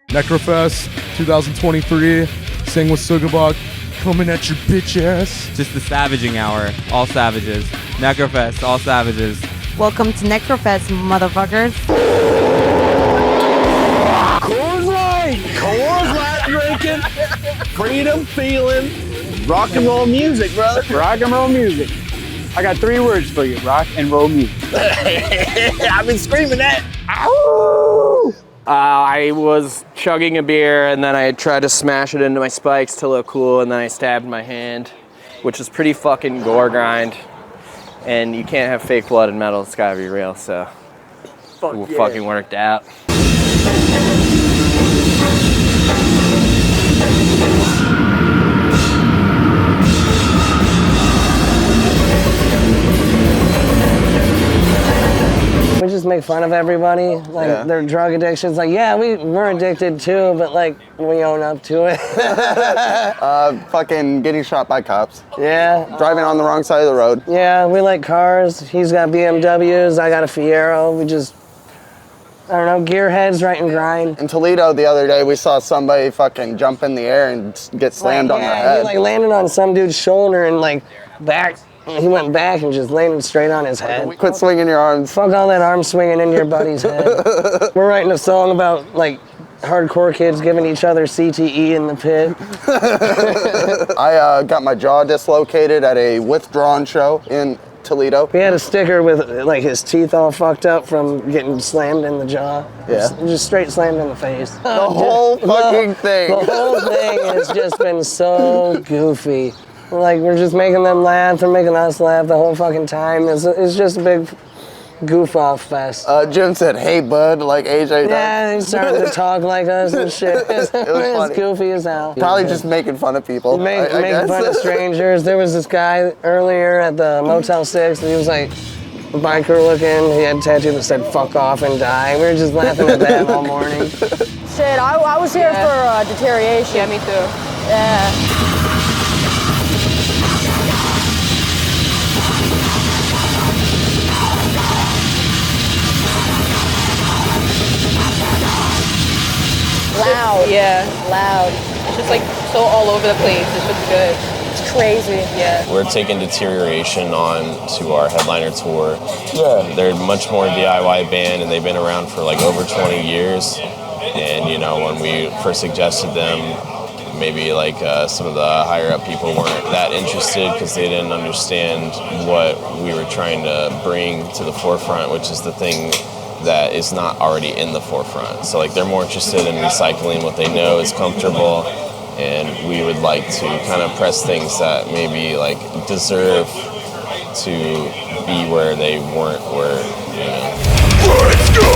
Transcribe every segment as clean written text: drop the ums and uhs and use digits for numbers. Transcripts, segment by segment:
Necrofest 2023, Sanguisugabogg, coming at your bitch ass. Just the savaging hour, all savages. Necrofest, all savages. Welcome to Necrofest, motherfuckers. Coors Light drinking, freedom feeling, rock and roll music, brother. Rock and roll music. I got 3 words for you, rock and roll music. I've been screaming that. Ow! I was chugging a beer and then I tried to smash it into my spikes to look cool and then I stabbed my hand, which is pretty fucking Goregrind. And you can't have fake blood in metal, it's gotta be real, so it fucking worked out. We just make fun of everybody, like their drug addictions. Like, yeah, we're addicted too, but like we own up to it. Fucking getting shot by cops. Yeah. Driving on the wrong side of the road. Yeah, we like cars. He's got BMWs, I got a Fiero. We just, I don't know, gearheads right and grind. In Toledo the other day, we saw somebody fucking jump in the air and get slammed on their head. He like landed on some dude's shoulder and like back. He went back and just landed straight on his head. Quit swinging your arms. Fuck all that arm swinging in your buddy's head. We're writing a song about like hardcore kids giving each other CTE in the pit. I got my jaw dislocated at a Withdrawn show in Toledo. We had a sticker with like his teeth all fucked up from getting slammed in the jaw. Yeah. Just straight slammed in the face. The whole fucking thing. The whole thing has just been so goofy. We're just making them laugh, they're making us laugh the whole fucking time. It's just a big goof off fest. Jim said, "Hey bud," like AJ does. Yeah, he started to talk like us and shit. It was funny. Goofy as hell. Probably just making fun of people. Making fun of strangers. There was this guy earlier at the Motel 6, and he was like biker looking. He had a tattoo that said "fuck off and die." We were just laughing at that all morning. Shit, I was here for Deterioration. Yeah, me too. Yeah. Loud. Yeah. Loud. It's just like so all over the place. It's just good. It's crazy. Yeah. We're taking Deterioration on to our headliner tour. Yeah. They're much more DIY band and they've been around for like over 20 years. And you know, when we first suggested them, maybe like some of the higher up people weren't that interested because they didn't understand what we were trying to bring to the forefront, which is the thing that is not already in the forefront. So like they're more interested in recycling what they know is comfortable, and we would like to kind of press things that maybe like deserve to be where they weren't, where, you know. Let's go!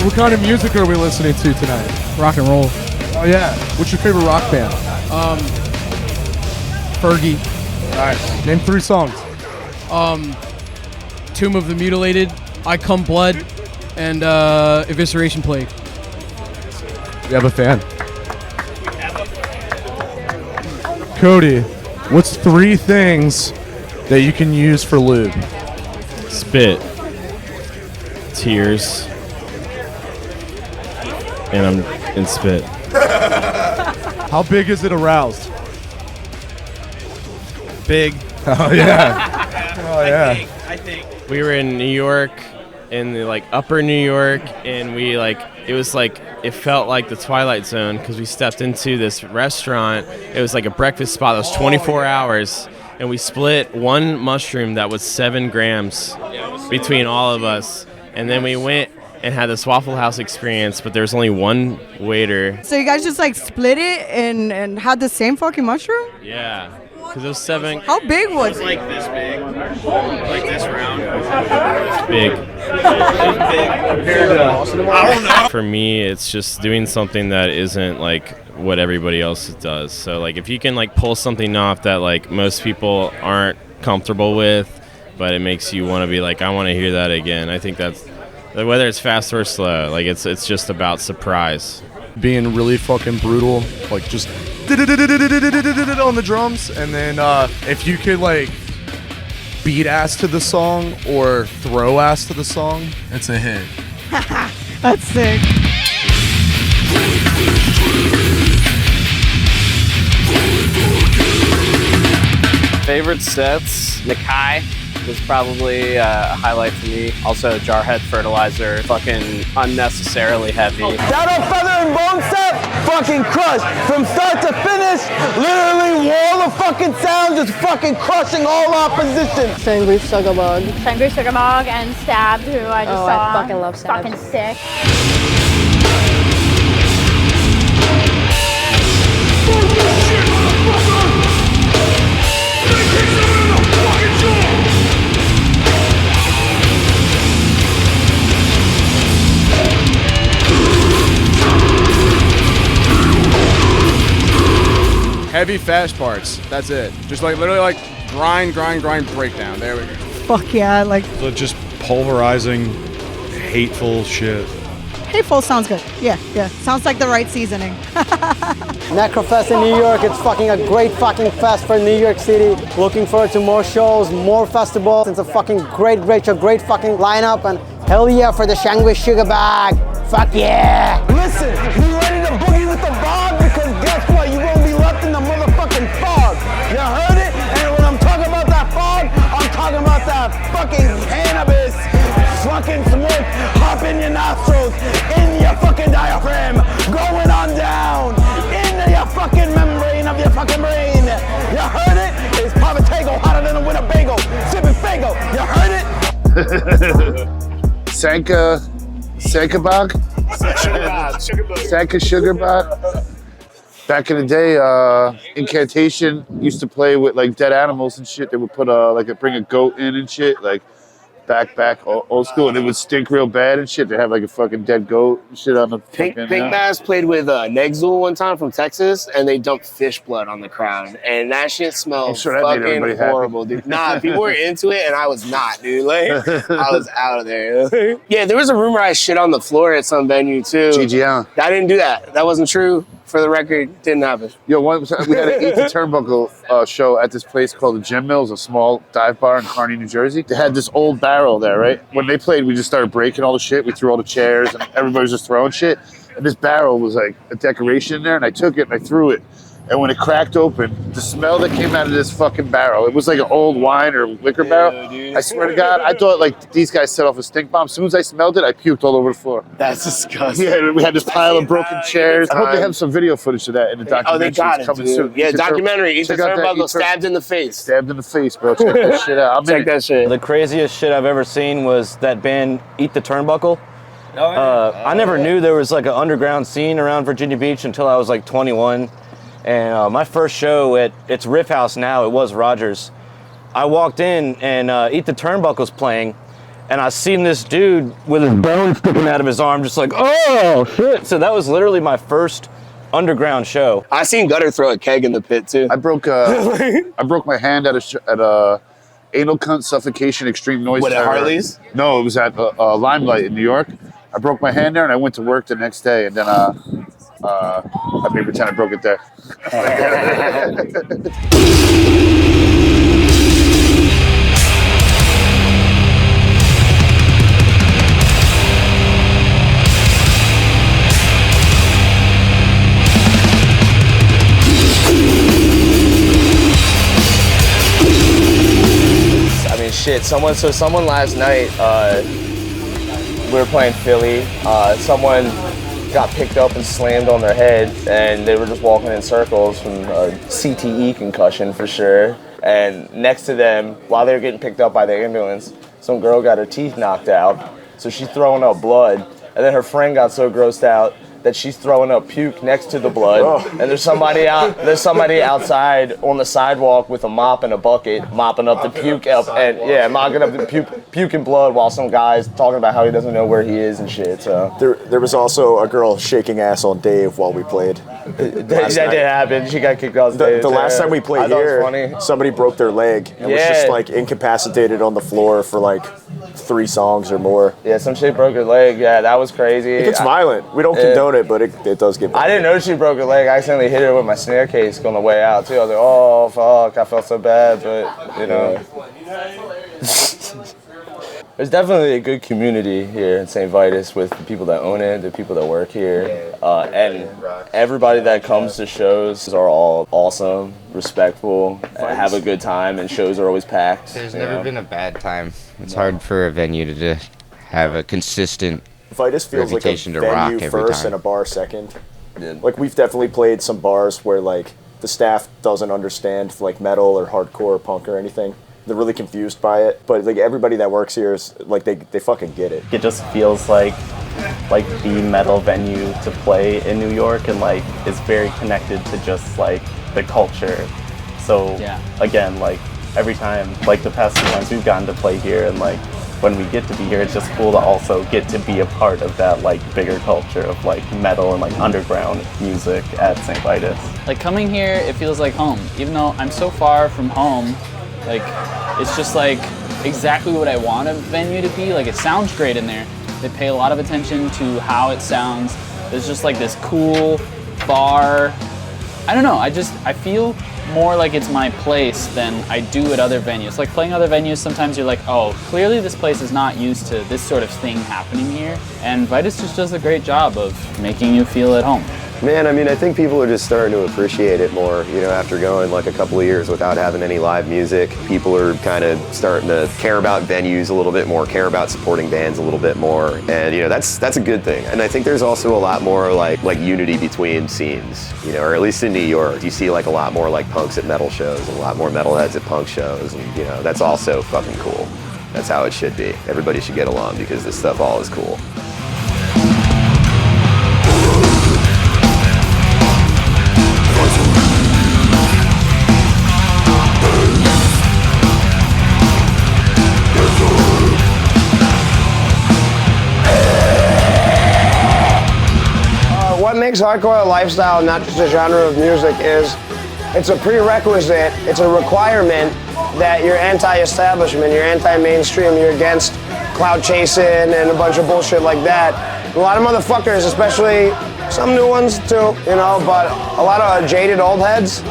What kind of music are we listening to tonight? Rock and roll. Oh yeah. What's your favorite rock band? Fergie. Alright. Name 3 songs. Tomb of the Mutilated, I Come Blood, and Evisceration Plague. You have a fan. Cody, what's 3 things that you can use for lube? Spit. Tears. And spit. How big is it aroused? Big. Oh yeah. Oh yeah. I think. We were in New York, in the like upper New York, and we like, it was like, it felt like the Twilight Zone because we stepped into this restaurant. It was like a breakfast spot that was 24 hours, and we split one mushroom that was 7 grams between all of us. And then we went and had this Waffle House experience, but there was only one waiter. So you guys just like split it and had the same fucking mushroom? Yeah, because it was 7. How big was it? Like this big, like this round. It's big. I don't know. For me, it's just doing something that isn't like what everybody else does. So like if you can like pull something off that like most people aren't comfortable with, but it makes you want to be like, I want to hear that again. I think that's Like, whether it's fast or slow, like it's just about surprise. Being really fucking brutal, like just on the drums, and then if you could like beat ass to the song or throw ass to the song, it's a hit. That's sick. Favorite sets, Decay was probably a highlight for me. Also, Jarhead Fertilizer, fucking unnecessarily heavy. Down on Feather and Bone set, fucking crushed. From start to finish, literally wall of fucking sound, just fucking crushing all opposition. Sanguisugabogg. Sanguisugabogg and Stabbed, who I just saw. I fucking love Stabbed. Fucking sick. Heavy fast parts. That's it. Just like literally like grind, breakdown. There we go. Fuck yeah, like So just pulverizing, hateful shit. hateful sounds good. Yeah. Sounds like the right seasoning. Necrofest in New York, it's fucking a great fucking fest for New York City. Looking forward to more shows, more festivals. It's a fucking great show, great fucking lineup, and hell yeah for the Sanguisugabogg. Fuck yeah! Listen, you ready to boogie with the Bob? Because guess what? You won't be left in the motherfucking fog. You heard it? And when I'm talking about that fog, I'm talking about that fucking cannabis, fucking smoke, hop in your nostrils, in your fucking diaphragm, going on down, into your fucking membrane of your fucking brain. You heard it? It's Pavatago, hotter than a Winnebago, sipping Fago. You heard it? Sanguisugabogg? Sanguisugabogg. Back in the day, Incantation used to play with like dead animals and shit. They would put bring a goat in and shit, like back old school, and it would stink real bad and shit. They have like a fucking dead goat and shit on the Pink Mass played with Negzul one time from Texas, and they dumped fish blood on the crowd, and that shit smelled fucking horrible, dude. Nah, people were into it, and I was not, dude. Like, I was out of there. Yeah, there was a rumor I shit on the floor at some venue too. GGL. I didn't do that. That wasn't true. For the record, didn't happen. Yo, one time we had an Eat the Turnbuckle show at this place called the Gym Mills, a small dive bar in Kearney, New Jersey. They had this old barrel there, right? When they played, we just started breaking all the shit. We threw all the chairs, and everybody was just throwing shit. And this barrel was like a decoration in there, and I took it and I threw it. And when it cracked open, the smell that came out of this fucking barrel, it was like an old wine or liquor barrel. Dude. I swear to God, I thought like these guys set off a stink bomb. As soon as I smelled it, I puked all over the floor. That's disgusting. Yeah, we had this pile of broken chairs. I hope they have some video footage of that in the documentary. Oh, they got it, coming dude. soon. Yeah, documentary. Eat the Turnbuckle, stabbed in the face. Stabbed in the face, bro. Check that shit out. Check that shit. The craziest shit I've ever seen was that band Eat the Turnbuckle. I never knew there was like an underground scene around Virginia Beach until I was like 21. And my first show it's Riff House now, it was Rogers. I walked in and Eat the Turnbuckle's playing, and I seen this dude with his bone sticking out of his arm, just like, oh shit. So that was literally my first underground show. I seen Gutter throw a keg in the pit too. I broke my hand at anal cunt suffocation extreme noise. What, at Harley's? No, it was at Limelight in New York. I broke my hand there, and I went to work the next day, and then I made pretend I broke it there. I mean, shit. Someone last night, we were playing Philly. Someone got picked up and slammed on their head, and they were just walking in circles from a CTE concussion for sure. And next to them, while they were getting picked up by the ambulance, some girl got her teeth knocked out, so she's throwing up blood. And then her friend got so grossed out that she's throwing up puke next to the blood. And there's somebody outside on the sidewalk with a mop and a bucket, mopping up the puke up, and mopping up the puke and blood while some guy's talking about how he doesn't know where he is and shit. So there was also a girl shaking ass on Dave while we played. That did happen. She got kicked off stage. The last time we played here, somebody broke their leg and was just like incapacitated on the floor for like 3 songs or more. Yeah, some chick broke her leg. Yeah, that was crazy. It gets violent. We don't condone it, but it does get violent. I didn't know she broke her leg. I accidentally hit her with my snare case on the way out, too. I was like, oh, fuck, I felt so bad, but, you know. There's definitely a good community here in Saint Vitus with the people that own it, the people that work here, and everybody that comes to shows are all awesome, respectful, have a good time, and shows are always packed. There's never been a bad time. It's hard for a venue to just have a consistent Vitus feels like a reputation to rock venue every first time. and a bar second. Like we've definitely played some bars where like the staff doesn't understand like metal or hardcore or punk or anything. They're really confused by it, but like everybody that works here is like they fucking get it. It just feels like the metal venue to play in New York, and like it's very connected to just like the culture. So again, like every time, like the past 2 times we've gotten to play here, and like when we get to be here, it's just cool to also get to be a part of that like bigger culture of like metal and like underground music at Saint Vitus. Like coming here, it feels like home. Even though I'm so far from home, like it's just like exactly what I want a venue to be. Like it sounds great in there. They pay a lot of attention to how it sounds. There's just like this cool bar. I don't know, I feel more like it's my place than I do at other venues. Like playing other venues, sometimes you're like, oh, clearly this place is not used to this sort of thing happening here. And Vitus just does a great job of making you feel at home. Man, I mean, I think people are just starting to appreciate it more, you know, after going like a couple of years without having any live music. People are kind of starting to care about venues a little bit more, care about supporting bands a little bit more. And, you know, that's a good thing. And I think there's also a lot more like unity between scenes, you know, or at least in New York. You see like a lot more like punks at metal shows and a lot more metalheads at punk shows. And, you know, that's also fucking cool. That's how it should be. Everybody should get along because this stuff all is cool. What makes hardcore a lifestyle, not just a genre of music, is it's a prerequisite, it's a requirement that you're anti-establishment, you're anti-mainstream, you're against cloud chasing and a bunch of bullshit like that. A lot of motherfuckers, especially some new ones too, you know, but a lot of jaded old heads,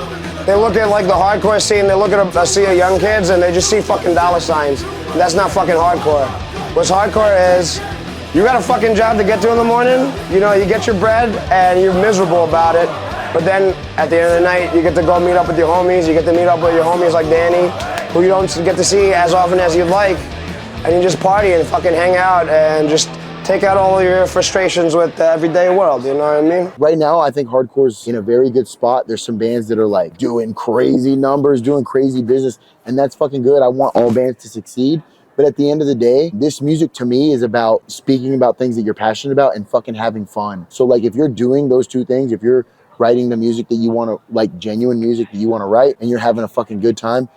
they look at like the hardcore scene, they look at a sea of young kids and they just see fucking dollar signs. That's not fucking hardcore. What's hardcore is, you got a fucking job to get to in the morning, you know, you get your bread and you're miserable about it, but then at the end of the night, you get to go meet up with your homies, you get to meet up with your homies like Danny, who you don't get to see as often as you'd like, and you just party and fucking hang out and just take out all of your frustrations with the everyday world, you know what I mean? Right now, I think hardcore's in a very good spot. There's some bands that are like doing crazy numbers, doing crazy business, and that's fucking good. I want all bands to succeed. But at the end of the day, this music to me is about speaking about things that you're passionate about and fucking having fun. So like if you're doing those two things, if you're writing the music that you want to, like genuine music that you want to write, and you're having a fucking good time,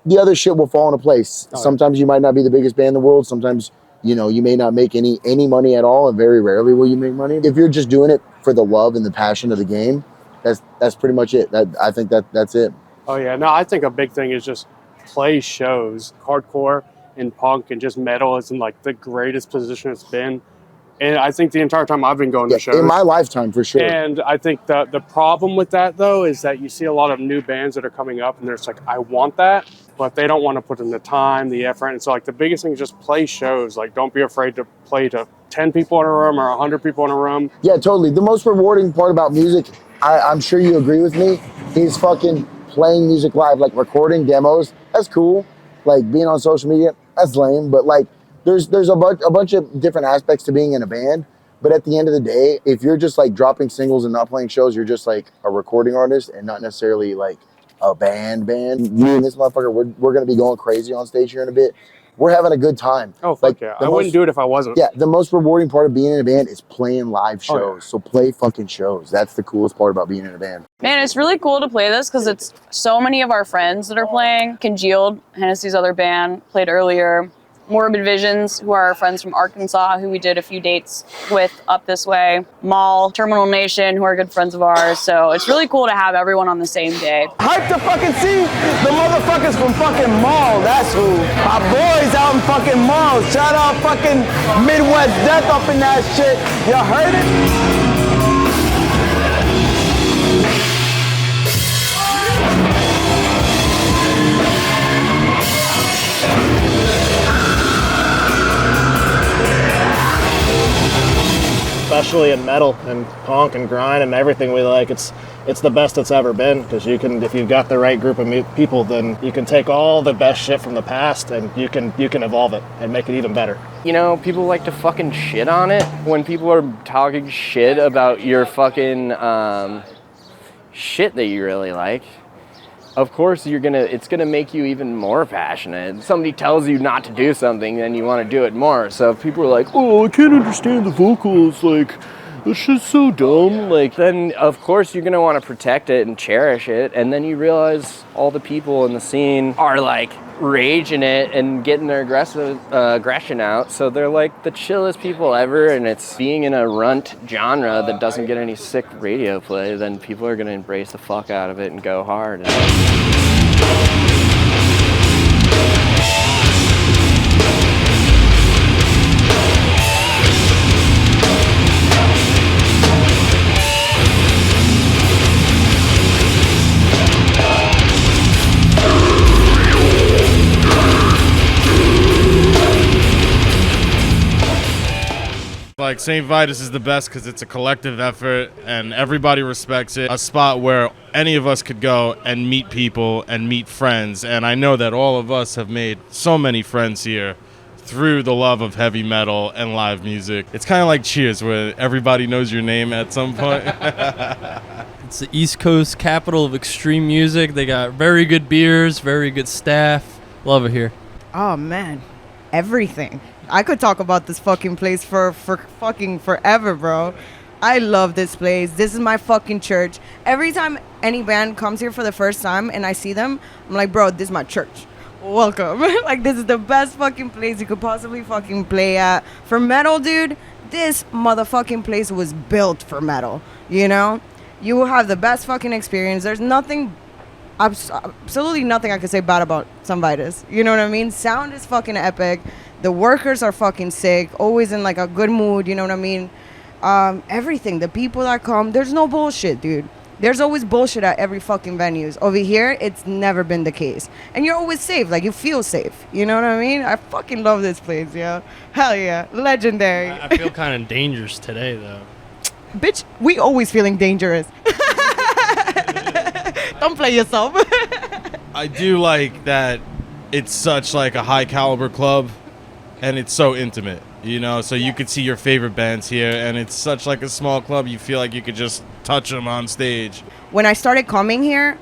the other shit will fall into place. Sometimes you might not be the biggest band in the world. Sometimes, you know, you may not make any money at all, and very rarely will you make money. If you're just doing it for the love and the passion of the game, that's pretty much it. I think that's it. Oh yeah, no, I think a big thing is just play shows. Hardcore and punk and just metal is in like the greatest position it's been. And I think the entire time I've been going to shows. In my lifetime, for sure. And I think the problem with that, though, is that you see a lot of new bands that are coming up and they're just like, I want that, but they don't want to put in the time, the effort. And so like the biggest thing is just play shows. Like don't be afraid to play to 10 people in a room or 100 people in a room. Yeah, totally. The most rewarding part about music, I'm sure you agree with me, is fucking playing music live, like recording demos. That's cool. Like being on social media, that's lame, but like there's a bunch of different aspects to being in a band. But at the end of the day, if you're just like dropping singles and not playing shows, you're just like a recording artist and not necessarily like a band. Me and this motherfucker, we're gonna be going crazy on stage here in a bit. We're having a good time. Oh, fuck yeah. I wouldn't do it if I wasn't. Yeah, the most rewarding part of being in a band is playing live shows. Oh, yeah. So play fucking shows. That's the coolest part about being in a band. Man, it's really cool to play this because it's so many of our friends that are playing. Congealed, Hennessy's other band, played earlier. Morbid Visions, who are our friends from Arkansas, who we did a few dates with up this way. Maul, Terminal Nation, who are good friends of ours. So it's really cool to have everyone on the same day. Hype to fucking see the motherfuckers from fucking Mall. That's who. Our boys out in fucking Mall. Shout out fucking Midwest Death up in that shit. You heard it? Especially in metal and punk and grind and everything we like, it's the best it's ever been, because you can, if you've got the right group of people, then you can take all the best shit from the past and you can evolve it and make it even better. You know, people like to fucking shit on it. When people are talking shit about your fucking shit that you really like, of course it's gonna make you even more passionate. Somebody tells you not to do something, then you want to do it more. So if people are like, oh, I can't understand the vocals, like, this shit's so dumb, like, then of course you're gonna want to protect it and cherish it, and then you realize all the people in the scene are like raging it and getting their aggression out, so they're like the chillest people ever, and it's being in a runt genre that doesn't get any sick radio play, then people are gonna embrace the fuck out of it and go hard. Like, Saint Vitus is the best because it's a collective effort and everybody respects it. A spot where any of us could go and meet people and meet friends. And I know that all of us have made so many friends here through the love of heavy metal and live music. It's kind of like Cheers, where everybody knows your name at some point. It's the East Coast capital of extreme music. They got very good beers, very good staff. Love it here. Oh man, everything. I could talk about this fucking place for fucking forever, bro. I love this place. This is my fucking church. Every time any band comes here for the first time and I see them, I'm like, bro, this is my church. Welcome. Like, this is the best fucking place you could possibly fucking play at. For metal, dude, this motherfucking place was built for metal, you know? You will have the best fucking experience. There's nothing, absolutely nothing I could say bad about Saint Vitus. You know what I mean? Sound is fucking epic. The workers are fucking sick, always in like a good mood, you know what I mean? Everything, the people that come, there's no bullshit, dude. There's always bullshit at every fucking venues. Over here, it's never been the case. And you're always safe, like you feel safe, you know what I mean? I fucking love this place, yo. Hell yeah, legendary. I feel kind of dangerous today, though. Bitch, we always feeling dangerous. Don't play yourself. I do like that it's such like a high caliber club. And it's so intimate, you know, so you could see your favorite bands here, and it's such like a small club, you feel like you could just touch them on stage. When I started coming here,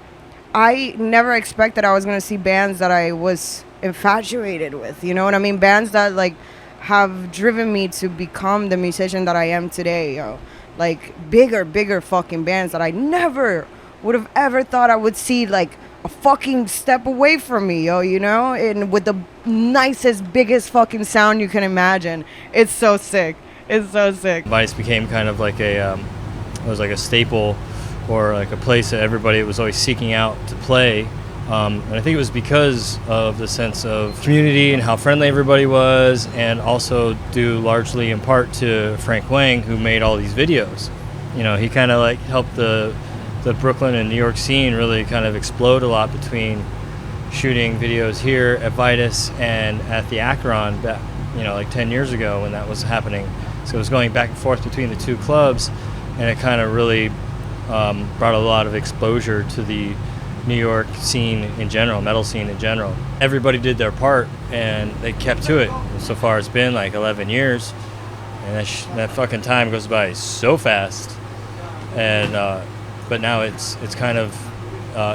I never expected I was going to see bands that I was infatuated with, you know what I mean? Bands that like have driven me to become the musician that I am today, yo. Like bigger fucking bands that I never would have ever thought I would see, like a fucking step away from me, yo, you know? And with the nicest, biggest fucking sound you can imagine. It's so sick. It's so sick. Vice became kind of like it was like a staple, or like a place that everybody was always seeking out to play. And I think it was because of the sense of community and how friendly everybody was, and also due largely in part to Frank Wang, who made all these videos. You know, he kind of like helped the Brooklyn and New York scene really kind of explode a lot between shooting videos here at Vitus and at the Acheron, like 10 years ago when that was happening. So it was going back and forth between the two clubs, and it kind of really brought a lot of exposure to the New York scene in general, metal scene in general. Everybody did their part, and they kept to it. So far it's been like 11 years, and that fucking time goes by so fast. And but now it's kind of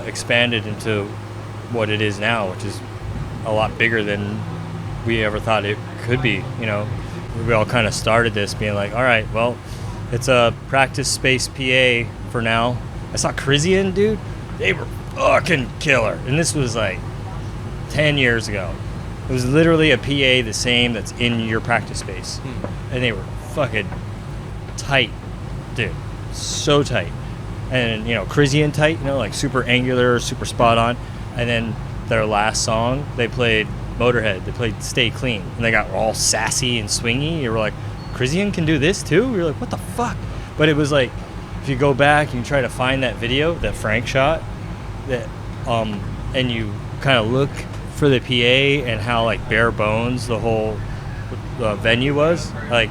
expanded into what it is now, which is a lot bigger than we ever thought it could be. You know, we all kind of started this being like, all right, well, it's a practice space PA for now. I saw Crisian, dude. They were fucking killer. And this was like 10 years ago. It was literally a PA the same that's in your practice space. And they were fucking tight, dude. So tight. And, you know, Crisian tight, you know, like super angular, super spot on. And then their last song, they played Motorhead. They played Stay Clean. And they got all sassy and swingy. You were like, Crisian can do this too? You're like, what the fuck? But it was like, if you go back and you try to find that video that Frank shot, that and you kind of look for the PA and how like bare bones the whole venue was, like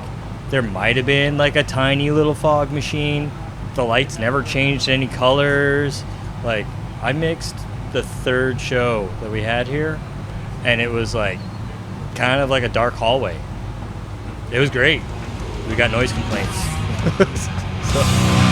there might have been like a tiny little fog machine. The lights never changed any colors. Like I mixed the third show that we had here, and it was like kind of like a dark hallway. It was great. We got noise complaints. So.